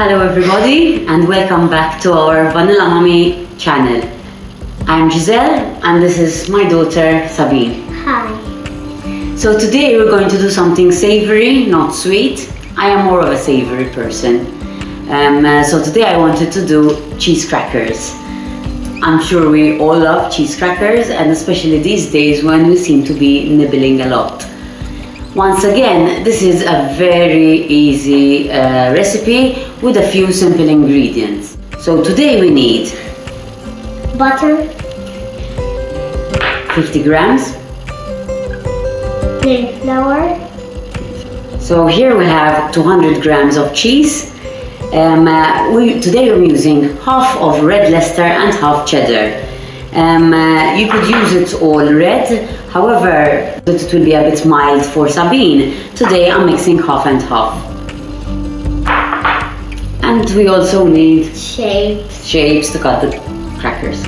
Hello everybody and welcome back to our Vanilla Mommy channel. I'm Giselle and this is my daughter Sabine. Hi. So today we're going to do something savory, not sweet. I am more of a savory person. So today I wanted to do cheese crackers. I'm sure we all love cheese crackers, and especially these days when we seem to be nibbling a lot. Once again, this is a very easy recipe with a few simple ingredients. So today we need Butter, 50 grams. plain flour, So here we have 200 grams of cheese. Today I'm using half of red Leicester and half cheddar. You could use it all red, however, that it will be a bit mild for Sabine. Today I'm mixing half and half. And we also need shapes to cut the crackers.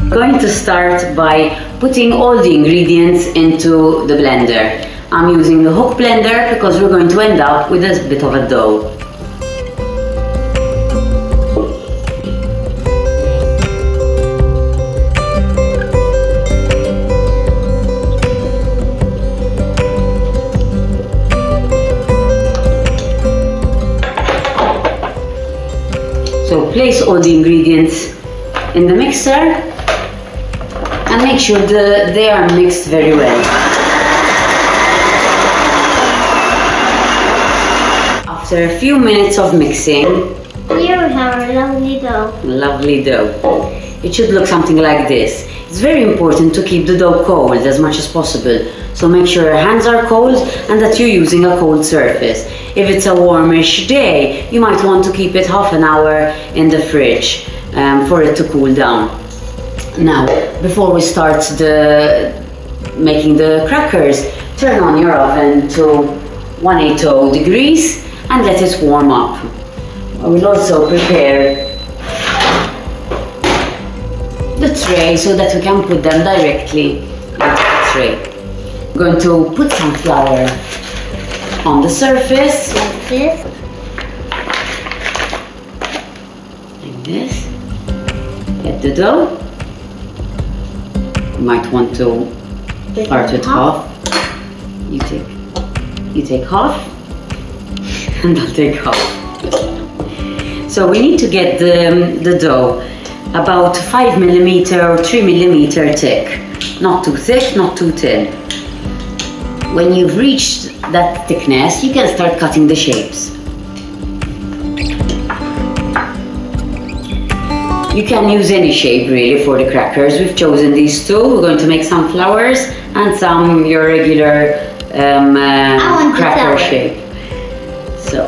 Going to start by putting all the ingredients into the blender. I'm using the hook blender because we're going to end up with a bit of a dough. So place all the ingredients in the mixer and make sure they are mixed very well. After a few minutes of mixing, here we have our lovely dough. Lovely dough. It should look something like this. It's very important to keep the dough cold as much as possible. So make sure your hands are cold and that you're using a cold surface. If it's a warmish day, you might want to keep it half an hour in the fridge for it to cool down. Now, before we start making the crackers, turn on your oven to 180 degrees and let it warm up. I will also prepare the tray so that we can put them directly into the tray. I'm going to put some flour on the surface. Like this. Like this. Get the dough. You might want to start with half. You take half, and I'll take half. So we need to get the dough about 5mm or 3mm thick. Not too thick, not too thin. When you've reached that thickness, you can start cutting the shapes. You can use any shape really for the crackers. We've chosen these two. We're going to make some flowers and some your regular cracker shape. So.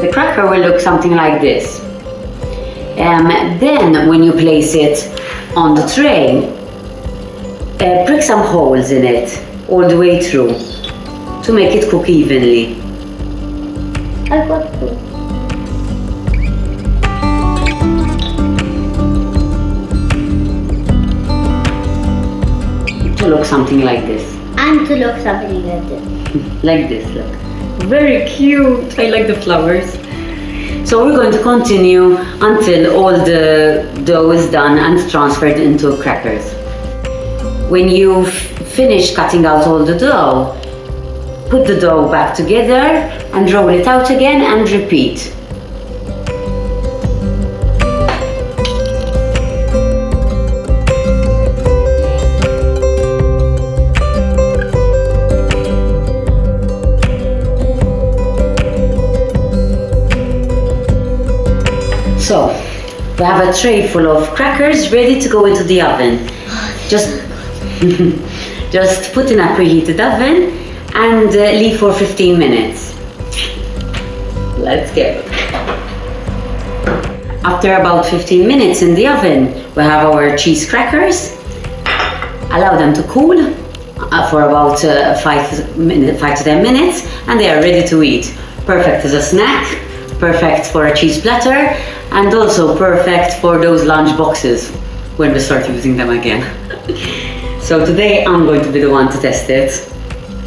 The cracker will look something like this. Then when you place it on the tray, prick some holes in it all the way through to make it cook evenly. I've got two. To look something like this. And to look something like this. Like this, look. Very cute. I like the flowers. So we're going to continue until all the dough is done and transferred into crackers. When you've finished cutting out all the dough, put the dough back together and roll it out again and repeat. So, we have a tray full of crackers ready to go into the oven. Just put in a preheated oven and leave for 15 minutes. Let's go. After about 15 minutes in the oven, we have our cheese crackers. Allow them to cool for about 5 to 10 minutes and they are ready to eat. Perfect as a snack perfect for a cheese platter, and also perfect for those lunch boxes when we start using them again. So today I'm going to be the one to test it,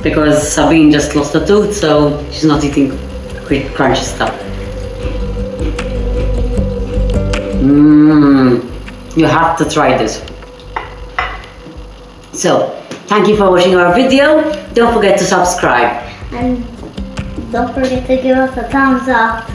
because Sabine just lost a tooth, so she's not eating quick crunchy stuff. You have to try this. So, thank you for watching our video. Don't forget to subscribe. And don't forget to give us a thumbs up.